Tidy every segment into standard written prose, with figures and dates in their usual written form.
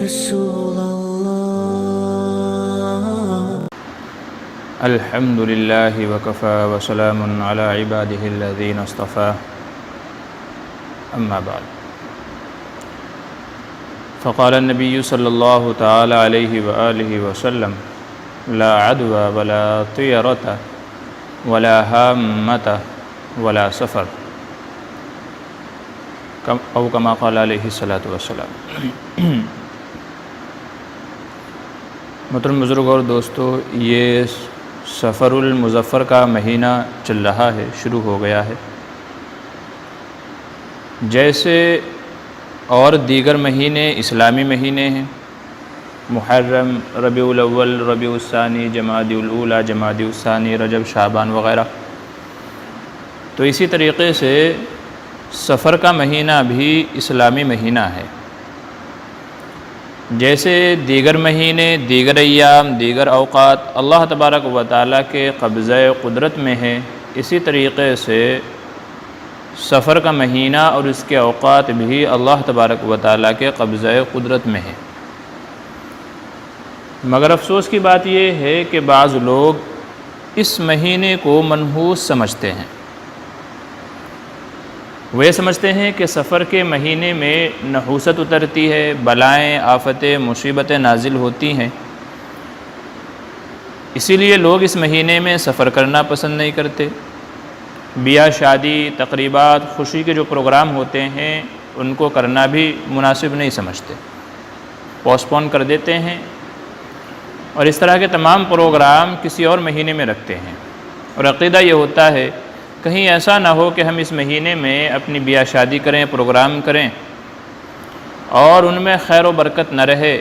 رسول الله. الحمد لله وكفى وسلام على عباده الذين اصطفى. أما بعد، فقال النبي صلى الله تعالى عليه وآله وسلم: لا عدوى ولا طيرة ولا هامة ولا سفر، او كما قال علیہ الصلاۃ والسلام. محترم بزرگ اور دوستو، یہ سفر المظفر کا مہینہ چل رہا ہے، شروع ہو گیا ہے. جیسے اور دیگر مہینے اسلامی مہینے ہیں، محرم، ربیع الاول، ربیع الثانی، جمادی الاولی، جمادی الثانی، رجب، شعبان وغیرہ، تو اسی طریقے سے سفر کا مہینہ بھی اسلامی مہینہ ہے. جیسے دیگر مہینے، دیگر ایام، دیگر اوقات اللہ تبارک و تعالیٰ کے قبضہ قدرت میں ہیں، اسی طریقے سے سفر کا مہینہ اور اس کے اوقات بھی اللہ تبارک و تعالیٰ کے قبضہ قدرت میں ہیں. مگر افسوس کی بات یہ ہے کہ بعض لوگ اس مہینے کو منحوس سمجھتے ہیں. وہ سمجھتے ہیں کہ سفر کے مہینے میں نحوست اترتی ہے، بلائیں، آفتیں، مصیبتیں نازل ہوتی ہیں، اسی لیے لوگ اس مہینے میں سفر کرنا پسند نہیں کرتے. بیاہ شادی، تقریبات، خوشی کے جو پروگرام ہوتے ہیں ان کو کرنا بھی مناسب نہیں سمجھتے، پوسٹ پون کر دیتے ہیں، اور اس طرح کے تمام پروگرام کسی اور مہینے میں رکھتے ہیں. اور عقیدہ یہ ہوتا ہے کہیں ایسا نہ ہو کہ ہم اس مہینے میں اپنی بیاہ شادی کریں، پروگرام کریں، اور ان میں خیر و برکت نہ رہے،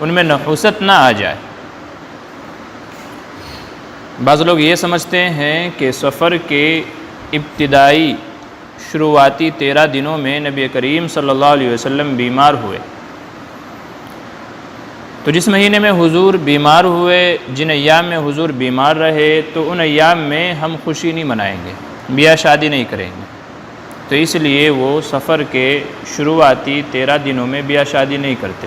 ان میں نحوست نہ آ جائے. بعض لوگ یہ سمجھتے ہیں کہ سفر کے ابتدائی شروعاتی 13 دنوں میں نبی کریم صلی اللہ علیہ وسلم بیمار ہوئے، تو جس مہینے میں حضور بیمار ہوئے، جن ایام میں حضور بیمار رہے، تو ان ایام میں ہم خوشی نہیں منائیں گے، بیاہ شادی نہیں کریں گے. تو اس لیے وہ سفر کے شروعاتی 13 دنوں میں بیاہ شادی نہیں کرتے،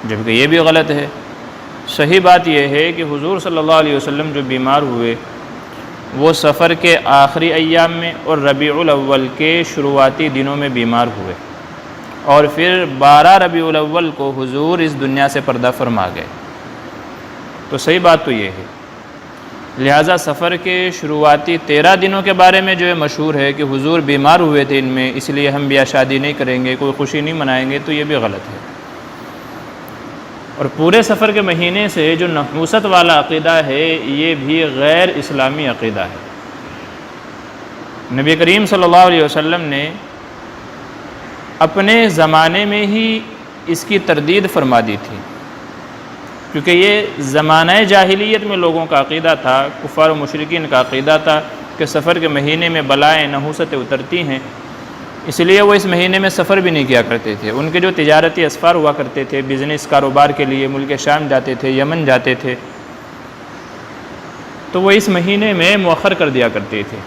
جبکہ یہ بھی غلط ہے. صحیح بات یہ ہے کہ حضور صلی اللہ علیہ وسلم جو بیمار ہوئے وہ سفر کے آخری ایام میں اور ربیع الاول کے شروعاتی دنوں میں بیمار ہوئے، اور پھر 12 ربیع الاول کو حضور اس دنیا سے پردہ فرما گئے. تو صحیح بات تو یہ ہے. لہٰذا سفر کے شروعاتی 13 دنوں کے بارے میں جو یہ مشہور ہے کہ حضور بیمار ہوئے تھے ان میں، اس لیے ہم بیاہ شادی نہیں کریں گے، کوئی خوشی نہیں منائیں گے، تو یہ بھی غلط ہے. اور پورے سفر کے مہینے سے جو نحوست والا عقیدہ ہے یہ بھی غیر اسلامی عقیدہ ہے. نبی کریم صلی اللہ علیہ وسلم نے اپنے زمانے میں ہی اس کی تردید فرما دی تھی، کیونکہ یہ زمانہ جاہلیت میں لوگوں کا عقیدہ تھا، کفار و مشرکین کا عقیدہ تھا کہ سفر کے مہینے میں بلائیں، نحوستیں اترتی ہیں، اس لیے وہ اس مہینے میں سفر بھی نہیں کیا کرتے تھے. ان کے جو تجارتی اسفار ہوا کرتے تھے، بزنس کاروبار کے لیے ملک شام جاتے تھے، یمن جاتے تھے، تو وہ اس مہینے میں مؤخر کر دیا کرتے تھے.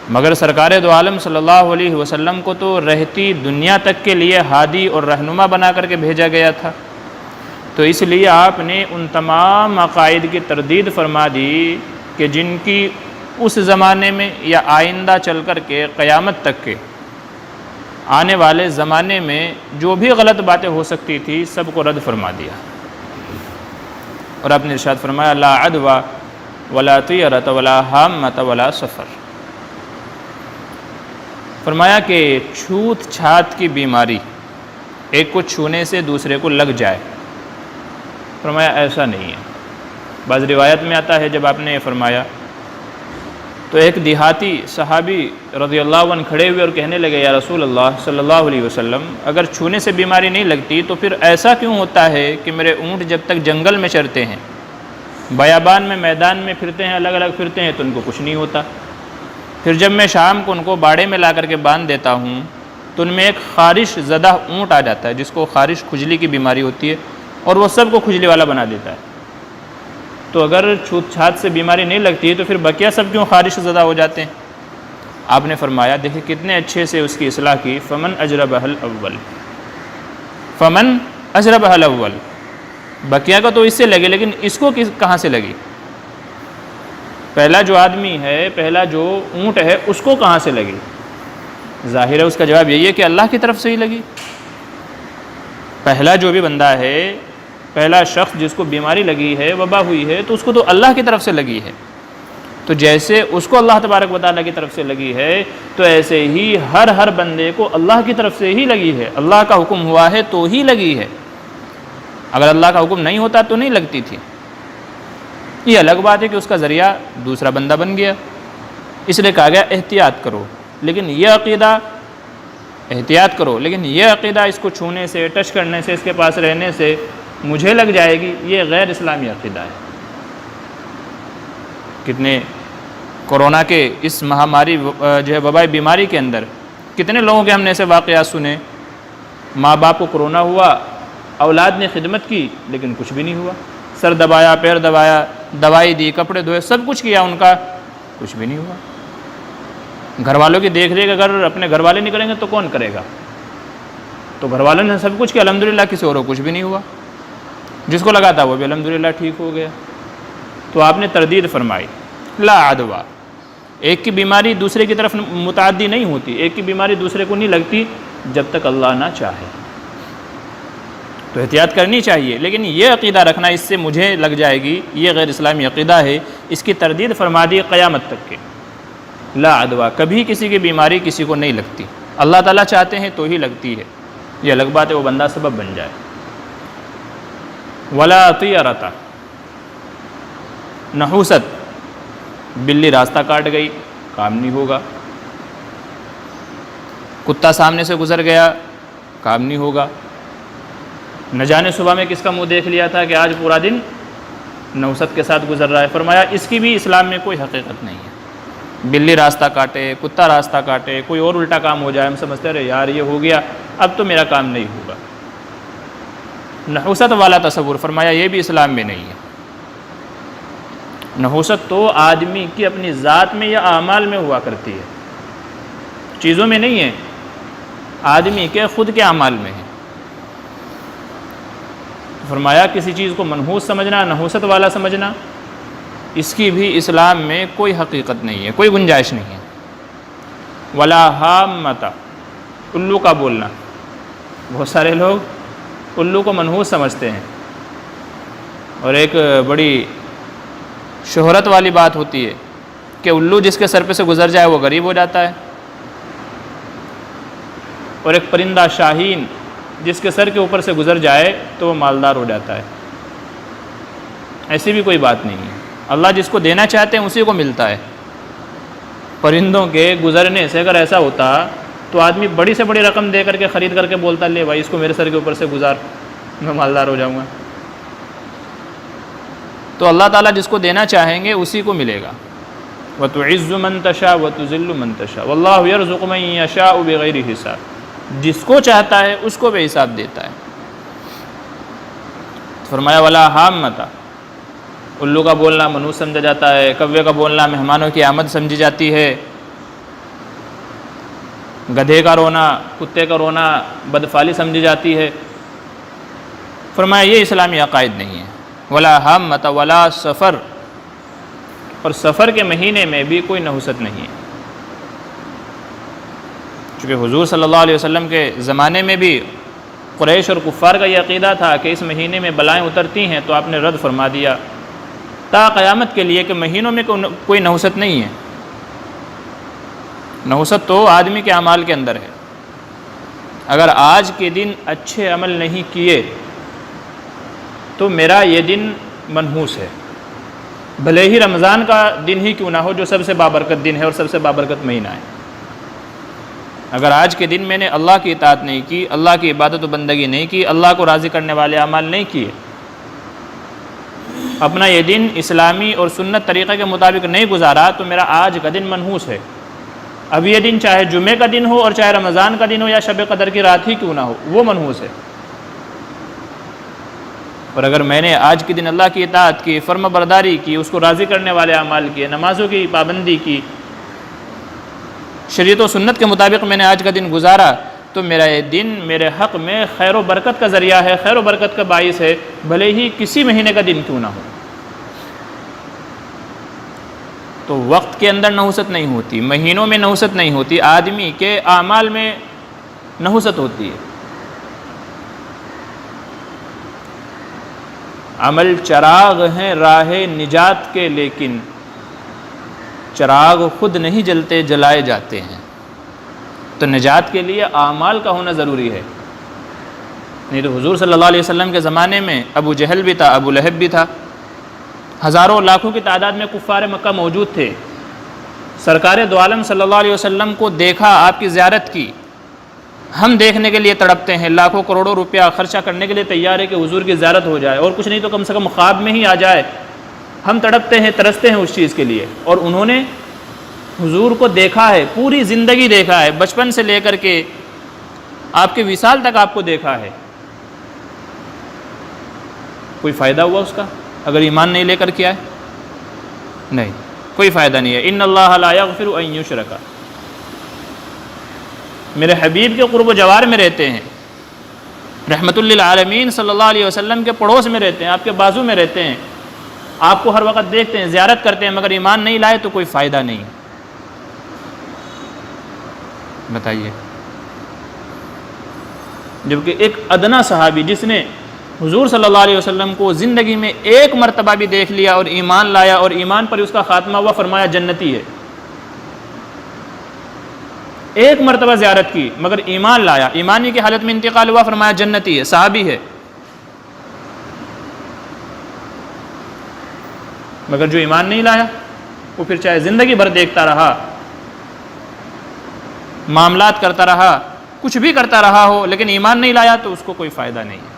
مگر سرکار دو عالم صلی اللہ علیہ وسلم کو تو رہتی دنیا تک کے لیے ہادی اور رہنما بنا کر کے بھیجا گیا تھا، تو اس لیے آپ نے ان تمام عقائد کی تردید فرما دی کہ جن کی اس زمانے میں یا آئندہ چل کر کے قیامت تک کے آنے والے زمانے میں جو بھی غلط باتیں ہو سکتی تھی سب کو رد فرما دیا. اور آپ نے ارشاد فرمایا: لا عدوى ولا طیرۃ ولا ہامۃ ولا سفر. فرمایا کہ چھوت چھات کی بیماری ایک کو چھونے سے دوسرے کو لگ جائے، فرمایا ایسا نہیں ہے. بعض روایت میں آتا ہے جب آپ نے یہ فرمایا تو ایک دیہاتی صحابی رضی اللہ عنہ کھڑے ہوئے اور کہنے لگے: یا رسول اللہ صلی اللہ علیہ وسلم، اگر چھونے سے بیماری نہیں لگتی تو پھر ایسا کیوں ہوتا ہے کہ میرے اونٹ جب تک جنگل میں چرتے ہیں، بیابان میں، میدان میں پھرتے ہیں، الگ الگ پھرتے ہیں، تو ان کو کچھ نہیں ہوتا. پھر جب میں شام کو ان کو باڑے میں لا کر کے باندھ دیتا ہوں تو ان میں ایک خارش زدہ اونٹ آ جاتا ہے، جس کو خارش کھجلی کی بیماری ہوتی ہے، اور وہ سب کو کھجلی والا بنا دیتا ہے. تو اگر چھوت چھات سے بیماری نہیں لگتی تو پھر بقیہ سب کیوں خارش زدہ ہو جاتے ہیں؟ آپ نے فرمایا، دیکھیں کتنے اچھے سے اس کی اصلاح کی، فمن اجربہ الاول، فمن اجربہ الاول، بقیہ کا تو اس سے لگے، لیکن اس کو کہاں سے لگی؟ پہلا جو آدمی ہے، پہلا جو اونٹ ہے، اس کو کہاں سے لگی؟ ظاہر ہے اس کا جواب یہی ہے کہ اللہ کی طرف سے ہی لگی۔ پہلا جو بھی بندہ ہے، پہلا شخص جس کو بیماری لگی ہے، وبا ہوئی ہے، تو اس کو تو اللہ کی طرف سے لگی ہے۔ تو جیسے اس کو اللہ تبارک و تعالیٰ کی طرف سے لگی ہے، تو ایسے ہی ہر بندے کو اللہ کی طرف سے ہی لگی ہے۔ اللہ کا حکم ہوا ہے تو ہی لگی ہے، اگر اللہ کا حکم نہیں ہوتا تو نہیں لگتی تھی۔ یہ الگ بات ہے کہ اس کا ذریعہ دوسرا بندہ بن گیا، اس لیے کہا گیا احتیاط کرو، لیکن یہ عقیدہ احتیاط کرو، لیکن یہ عقیدہ اس کو چھونے سے، ٹچ کرنے سے، اس کے پاس رہنے سے مجھے لگ جائے گی، یہ غیر اسلامی عقیدہ ہے۔ کتنے کورونا کے اس مہاماری جو ہے وبائی بیماری کے اندر کتنے لوگوں کے ہم نے ایسے واقعات سنے، ماں باپ کو کورونا ہوا، اولاد نے خدمت کی لیکن کچھ بھی نہیں ہوا، سر دبایا، پیر دبایا، دوائی دی، کپڑے دھوئے، سب کچھ کیا، ان کا کچھ بھی نہیں ہوا۔ گھر والوں کی دیکھ ریکھ اگر اپنے گھر والے نہیں کریں گے تو کون کرے گا؟ تو گھر والوں نے سب کچھ کیا، الحمدللہ، کسی اور کو کچھ بھی نہیں ہوا، جس کو لگا تھا وہ بھی الحمدللہ ٹھیک ہو گیا۔ تو آپ نے تردید فرمائی، لا عدویٰ، ایک کی بیماری دوسرے کی طرف متعدی نہیں ہوتی، ایک کی بیماری دوسرے کو نہیں لگتی جب تک اللہ نہ چاہے، تو احتیاط کرنی چاہیے، لیکن یہ عقیدہ رکھنا اس سے مجھے لگ جائے گی، یہ غیر اسلامی عقیدہ ہے، اس کی تردید فرما دی قیامت تک کے۔ لا عدویٰ، کبھی کسی کی بیماری کسی کو نہیں لگتی، اللہ تعالیٰ چاہتے ہیں تو ہی لگتی ہے، یہ الگ بات ہے وہ بندہ سبب بن جائے۔ ولا طیرۃ، نحوست، بلی راستہ کاٹ گئی، کام نہیں ہوگا، کتا سامنے سے گزر گیا، کام نہیں ہوگا، نہ جانے صبح میں کس کا منہ دیکھ لیا تھا کہ آج پورا دن نحوست کے ساتھ گزر رہا ہے، فرمایا اس کی بھی اسلام میں کوئی حقیقت نہیں ہے۔ بلی راستہ کاٹے، کتا راستہ کاٹے، کوئی اور الٹا کام ہو جائے، ہم سمجھتے ہیں یار یہ ہو گیا، اب تو میرا کام نہیں ہوگا، نحوست والا تصور، فرمایا یہ بھی اسلام میں نہیں ہے۔ نحوست تو آدمی کی اپنی ذات میں یا اعمال میں ہوا کرتی ہے، چیزوں میں نہیں ہے، آدمی کے خود کے اعمال میں ہے۔ فرمایا کسی چیز کو منحوس سمجھنا، نحوست والا سمجھنا، اس کی بھی اسلام میں کوئی حقیقت نہیں ہے، کوئی گنجائش نہیں ہے۔ ولا حامۃ، الو کا بولنا، بہت سارے لوگ الو کو منحوس سمجھتے ہیں، اور ایک بڑی شہرت والی بات ہوتی ہے کہ الو جس کے سر پہ سے گزر جائے وہ غریب ہو جاتا ہے، اور ایک پرندہ شاہین جس کے سر کے اوپر سے گزر جائے تو وہ مالدار ہو جاتا ہے۔ ایسی بھی کوئی بات نہیں ہے، اللہ جس کو دینا چاہتے ہیں اسی کو ملتا ہے۔ پرندوں کے گزرنے سے اگر ایسا ہوتا تو آدمی بڑی سے بڑی رقم دے کر کے خرید کر کے بولتا لے بھائی اس کو میرے سر کے اوپر سے گزار، میں مالدار ہو جاؤں گا۔ تو اللہ تعالیٰ جس کو دینا چاہیں گے اسی کو ملے گا۔ وَتُعِزُّ مَن تَشَاءُ وَتُذِلُّ مَن تَشَاءُ وَاللَّهُ يَرْزُقُ مَن يَشَاءُ بِغَيْرِ حساب، جس کو چاہتا ہے اس کو بے حساب دیتا ہے۔ فرمایا ولا حامۃ، الو کا بولنا منحوس سمجھا جاتا ہے، کوے کا بولنا مہمانوں کی آمد سمجھی جاتی ہے، گدھے کا رونا، کتے کا رونا بدفعلی سمجھی جاتی ہے۔ فرمایا یہ اسلامی عقائد نہیں ہے۔ ولا حامۃ ولا سفر، اور سفر کے مہینے میں بھی کوئی نحوست نہیں ہے، چونکہ حضور صلی اللہ علیہ وسلم کے زمانے میں بھی قریش اور کفار کا یہ عقیدہ تھا کہ اس مہینے میں بلائیں اترتی ہیں، تو آپ نے رد فرما دیا تا قیامت کے لیے کہ مہینوں میں کوئی نحوست نہیں ہے۔ نحوست تو آدمی کے اعمال کے اندر ہے، اگر آج کے دن اچھے عمل نہیں کیے تو میرا یہ دن منحوس ہے، بھلے ہی رمضان کا دن ہی کیوں نہ ہو جو سب سے بابرکت دن ہے اور سب سے بابرکت مہینہ ہے۔ اگر آج کے دن میں نے اللہ کی اطاعت نہیں کی، اللہ کی عبادت و بندگی نہیں کی، اللہ کو راضی کرنے والے اعمال نہیں کیے، اپنا یہ دن اسلامی اور سنت طریقے کے مطابق نہیں گزارا، تو میرا آج کا دن منحوس ہے۔ اب یہ دن چاہے جمعے کا دن ہو اور چاہے رمضان کا دن ہو یا شب قدر کی رات ہی کیوں نہ ہو، وہ منحوس ہے۔ اور اگر میں نے آج کے دن اللہ کی اطاعت کی، فرما برداری کی، اس کو راضی کرنے والے اعمال کیے، نمازوں کی پابندی کی، شریعت و سنت کے مطابق میں نے آج کا دن گزارا تو میرا یہ دن میرے حق میں خیر و برکت کا ذریعہ ہے، خیر و برکت کا باعث ہے، بھلے ہی کسی مہینے کا دن کیوں نہ ہو۔ تو وقت کے اندر نحوست نہیں ہوتی، مہینوں میں نحوست نہیں ہوتی، آدمی کے اعمال میں نحوست ہوتی ہے۔ عمل چراغ ہیں راہ نجات کے، لیکن چراغ خود نہیں جلتے، جلائے جاتے ہیں۔ تو نجات کے لیے اعمال کا ہونا ضروری ہے، نہیں تو حضور صلی اللہ علیہ وسلم کے زمانے میں ابو جہل بھی تھا، ابو لہب بھی تھا، ہزاروں لاکھوں کی تعداد میں کفار مکہ موجود تھے۔ سرکار دو عالم صلی اللہ علیہ وسلم کو دیکھا، آپ کی زیارت کی، ہم دیکھنے کے لیے تڑپتے ہیں، لاکھوں کروڑوں روپیہ خرچہ کرنے کے لیے تیار ہے کہ حضور کی زیارت ہو جائے، اور کچھ نہیں تو کم سے کم خواب میں ہی آ جائے۔ ہم تڑپتے ہیں، ترستے ہیں اس چیز کے لیے، اور انہوں نے حضور کو دیکھا ہے، پوری زندگی دیکھا ہے، بچپن سے لے کر کے آپ کے وصال تک آپ کو دیکھا ہے۔ کوئی فائدہ ہوا اس کا اگر ایمان نہیں لے کر کے آئے؟ نہیں، کوئی فائدہ نہیں ہے۔ ان اللہ لا یغفر ان یشرک، میرے حبیب کے قرب و جوار میں رہتے ہیں، رحمت للعالمین صلی اللہ علیہ وسلم کے پڑوس میں رہتے ہیں، آپ کے بازو میں رہتے ہیں، آپ کو ہر وقت دیکھتے ہیں، زیارت کرتے ہیں، مگر ایمان نہیں لائے تو کوئی فائدہ نہیں۔ بتائیے، جبکہ ایک ادنا صحابی جس نے حضور صلی اللہ علیہ وسلم کو زندگی میں ایک مرتبہ بھی دیکھ لیا اور ایمان لایا، اور ایمان پر اس کا خاتمہ ہوا، فرمایا جنتی ہے۔ ایک مرتبہ زیارت کی مگر ایمان لایا، ایمانی کی حالت میں انتقال ہوا، فرمایا جنتی ہے، صحابی ہے۔ مگر جو ایمان نہیں لایا وہ پھر چاہے زندگی بھر دیکھتا رہا، معاملات کرتا رہا، کچھ بھی کرتا رہا ہو، لیکن ایمان نہیں لایا تو اس کو کوئی فائدہ نہیں ہے۔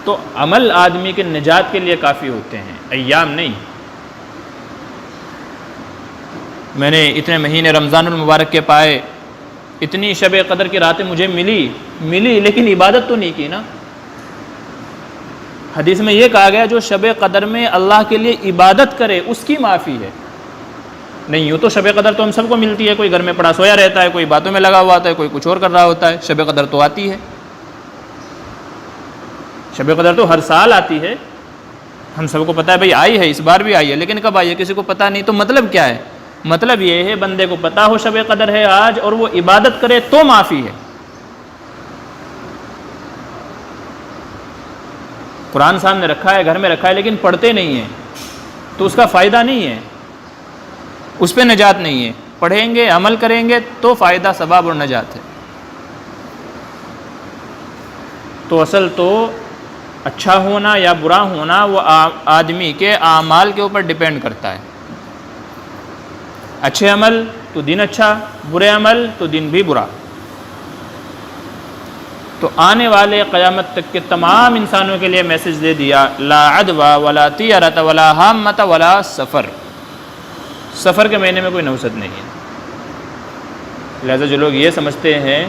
تو عمل آدمی کے نجات کے لیے کافی ہوتے ہیں، ایام نہیں۔ میں نے اتنے مہینے رمضان المبارک کے پائے، اتنی شب قدر کی راتیں مجھے ملی لیکن عبادت تو نہیں کی نا۔ حدیث میں یہ کہا گیا جو شب قدر میں اللہ کے لیے عبادت کرے اس کی معافی ہے۔ نہیں، یوں تو شب قدر تو ہم سب کو ملتی ہے، کوئی گھر میں پڑا سویا رہتا ہے، کوئی باتوں میں لگا ہوا ہوتا ہے، کوئی کچھ اور کر رہا ہوتا ہے، شب قدر تو آتی ہے، شب قدر تو ہر سال آتی ہے، ہم سب کو پتہ ہے بھئی آئی ہے، اس بار بھی آئی ہے، لیکن کب آئی ہے کسی کو پتہ نہیں۔ تو مطلب کیا ہے؟ مطلب یہ ہے بندے کو پتہ ہو شب قدر ہے آج اور وہ عبادت کرے تو معافی ہے۔ قرآن سامنے رکھا ہے، گھر میں رکھا ہے، لیکن پڑھتے نہیں ہیں تو اس کا فائدہ نہیں ہے، اس پہ نجات نہیں ہے۔ پڑھیں گے، عمل کریں گے تو فائدہ، ثواب اور نجات ہے۔ تو اصل تو اچھا ہونا یا برا ہونا وہ آدمی کے اعمال کے اوپر ڈیپینڈ کرتا ہے۔ اچھے عمل تو دن اچھا، برے عمل تو دن بھی برا۔ تو آنے والے قیامت تک کے تمام انسانوں کے لیے میسج دے دیا، لا عدوى ولا طیرۃ ولا حامۃ ولا سفر، سفر کے مہینے میں کوئی نحوست نہیں ہے۔ لہذا جو لوگ یہ سمجھتے ہیں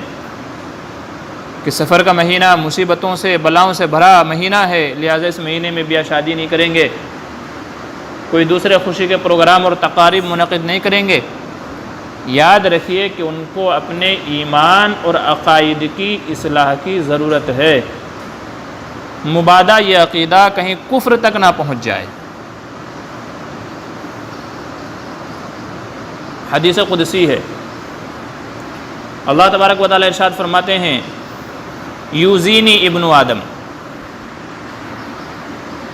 کہ سفر کا مہینہ مصیبتوں سے بلاؤں سے بھرا مہینہ ہے، لہذا اس مہینے میں بیاہ شادی نہیں کریں گے، کوئی دوسرے خوشی کے پروگرام اور تقاریب منعقد نہیں کریں گے، یاد رکھیے کہ ان کو اپنے ایمان اور عقائد کی اصلاح کی ضرورت ہے، مبادا یہ عقیدہ کہیں کفر تک نہ پہنچ جائے۔ حدیث قدسی ہے، اللہ تبارک و تعالی ارشاد فرماتے ہیں، یوزینی ابن آدم،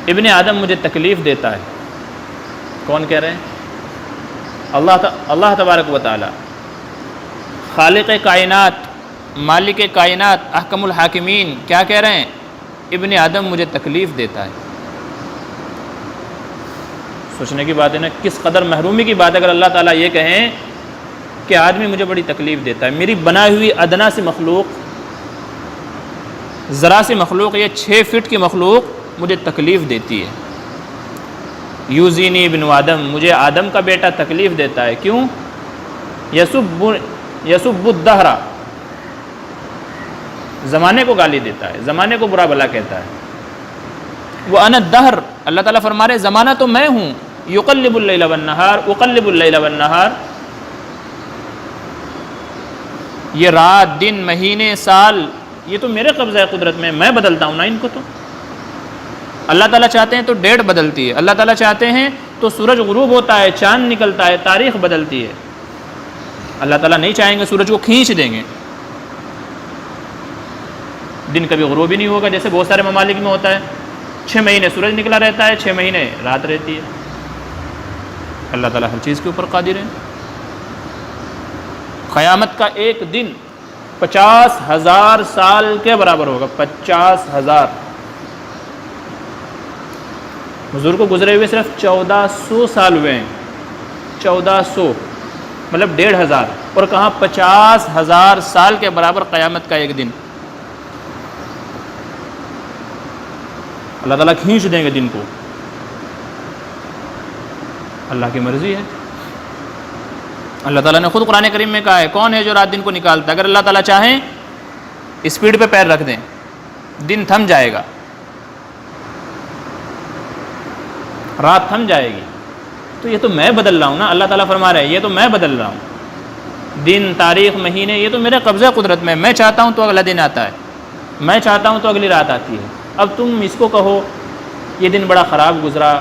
ابن آدم مجھے تکلیف دیتا ہے۔ کون کہہ رہے ہیں؟ اللہ تبارک و تعالی، خالق کائنات، مالک کائنات، احکم الحاکمین، کیا کہہ رہے ہیں؟ ابن آدم مجھے تکلیف دیتا ہے۔ سوچنے کی بات ہے نا، کس قدر محرومی کی بات ہے اگر اللہ تعالیٰ یہ کہیں کہ آدمی مجھے بڑی تکلیف دیتا ہے، میری بنائی ہوئی ادنا سی مخلوق، ذرا سی مخلوق، یہ 6 فٹ کی مخلوق مجھے تکلیف دیتی ہے۔ یوزینی ابن آدم، مجھے آدم کا بیٹا تکلیف دیتا ہے، کیوں؟ یسب الدہر، زمانے کو گالی دیتا ہے، زمانے کو برا بھلا کہتا ہے۔ وہ انا الدہر، اللہ تعالیٰ فرما رہے زمانہ تو میں ہوں، یقلب اللیل والنہار، اقلب اللیل والنہار، یہ رات دن مہینے سال یہ تو میرے قبضہ قدرت میں بدلتا ہوں نا ان کو۔ تو اللہ تعالیٰ چاہتے ہیں تو ڈیٹ بدلتی ہے، اللہ تعالیٰ چاہتے ہیں تو سورج غروب ہوتا ہے، چاند نکلتا ہے، تاریخ بدلتی ہے۔ اللہ تعالیٰ نہیں چاہیں گے سورج کو کھینچ دیں گے، دن کبھی غروب ہی نہیں ہوگا، جیسے بہت سارے ممالک میں ہوتا ہے 6 مہینے سورج نکلا رہتا ہے، 6 مہینے رات رہتی ہے۔ اللہ تعالیٰ ہر چیز کے اوپر قادر ہے۔ قیامت کا ایک دن 50,000 سال کے برابر ہوگا، 50,000۔ حضور کو گزرے ہوئے صرف 1400 سال ہوئے ہیں، 1400 مطلب 1,500، اور کہاں 50,000 سال کے برابر قیامت کا ایک دن۔ اللہ تعالیٰ کھینچ دیں گے دن کو، اللہ کی مرضی ہے۔ اللہ تعالیٰ نے خود قرآن کریم میں کہا ہے کون ہے جو رات دن کو نکالتا ہے؟ اگر اللہ تعالیٰ چاہیں اسپیڈ پہ پیر رکھ دیں دن تھم جائے گا، رات تھم جائے گی۔ تو یہ تو میں بدل رہا ہوں نا، اللہ تعالیٰ فرما رہے ہیں یہ تو میں بدل رہا ہوں، دن تاریخ مہینے یہ تو میرے قبضہ قدرت میں چاہتا ہوں تو اگلا دن آتا ہے، میں چاہتا ہوں تو اگلی رات آتی ہے۔ اب تم اس کو کہو یہ دن بڑا خراب گزرا،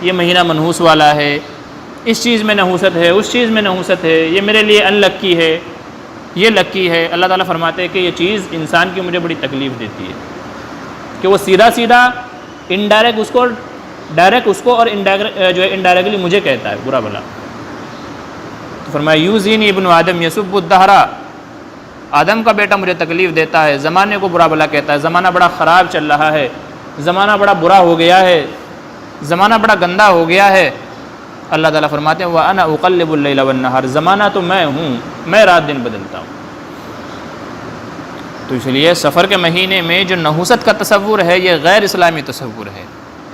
یہ مہینہ منحوس والا ہے، اس چیز میں نحوست ہے، اس چیز میں نحوست ہے، یہ میرے لیے ان لکی ہے، یہ لکی ہے۔ اللہ تعالیٰ فرماتے ہیں کہ یہ چیز انسان کی مجھے بڑی تکلیف دیتی ہے کہ وہ سیدھا انڈائریکٹ اس کو ڈائریکٹ اس کو اور جو ہے انڈائریکٹلی مجھے کہتا ہے برا بھلا۔ تو فرمایا یوزینی ابن آدم یسب الدہر، آدم کا بیٹا مجھے تکلیف دیتا ہے، زمانے کو برا بھلا کہتا ہے، زمانہ بڑا خراب چل رہا ہے، زمانہ بڑا برا ہو گیا ہے، زمانہ بڑا گندا ہو گیا ہے۔ اللہ تعالیٰ فرماتے ہیں وَأَنَا أُقَلِّبُ اللَّيْلَ وَالنَّهَارَ، زمانہ تو میں ہوں، میں رات دن بدلتا ہوں۔ تو اس لیے سفر کے مہینے میں جو نحوست کا تصور ہے یہ غیر اسلامی تصور ہے۔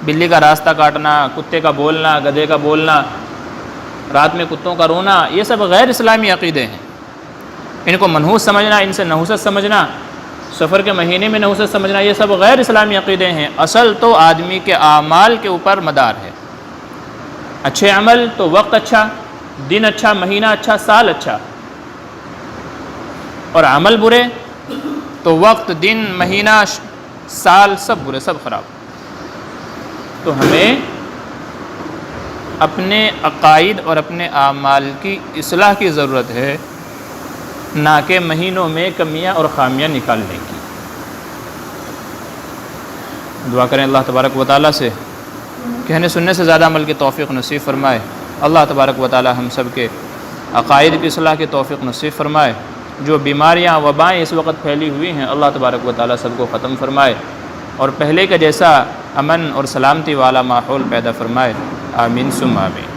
بلی کا راستہ کاٹنا، کتے کا بولنا، گدھے کا بولنا، رات میں کتوں کا رونا، یہ سب غیر اسلامی عقیدے ہیں۔ ان کو منحوس سمجھنا، ان سے نحوست سمجھنا، سفر کے مہینے میں نحوست سمجھنا، یہ سب غیر اسلامی عقیدے ہیں۔ اصل تو آدمی کے اعمال کے اوپر مدار ہے۔ اچھے عمل تو وقت اچھا، دن اچھا، مہینہ اچھا، سال اچھا، اور عمل برے تو وقت، دن، مہینہ، سال سب برے، سب خراب۔ تو ہمیں اپنے عقائد اور اپنے اعمال کی اصلاح کی ضرورت ہے، نہ کہ مہینوں میں کمیاں اور خامیاں نکالنے کی۔ دعا کریں اللہ تبارک و تعالیٰ سے کہنے سننے سے زیادہ عمل کی توفیق نصیب فرمائے۔ اللہ تبارک و تعالیٰ ہم سب کے عقائد کی اصلاح کی توفیق نصیب فرمائے۔ جو بیماریاں وبائیں اس وقت پھیلی ہوئی ہیں اللہ تبارک و تعالیٰ سب کو ختم فرمائے، اور پہلے کا جیسا امن اور سلامتی والا ماحول پیدا فرمائے۔ آمین ثم آمین۔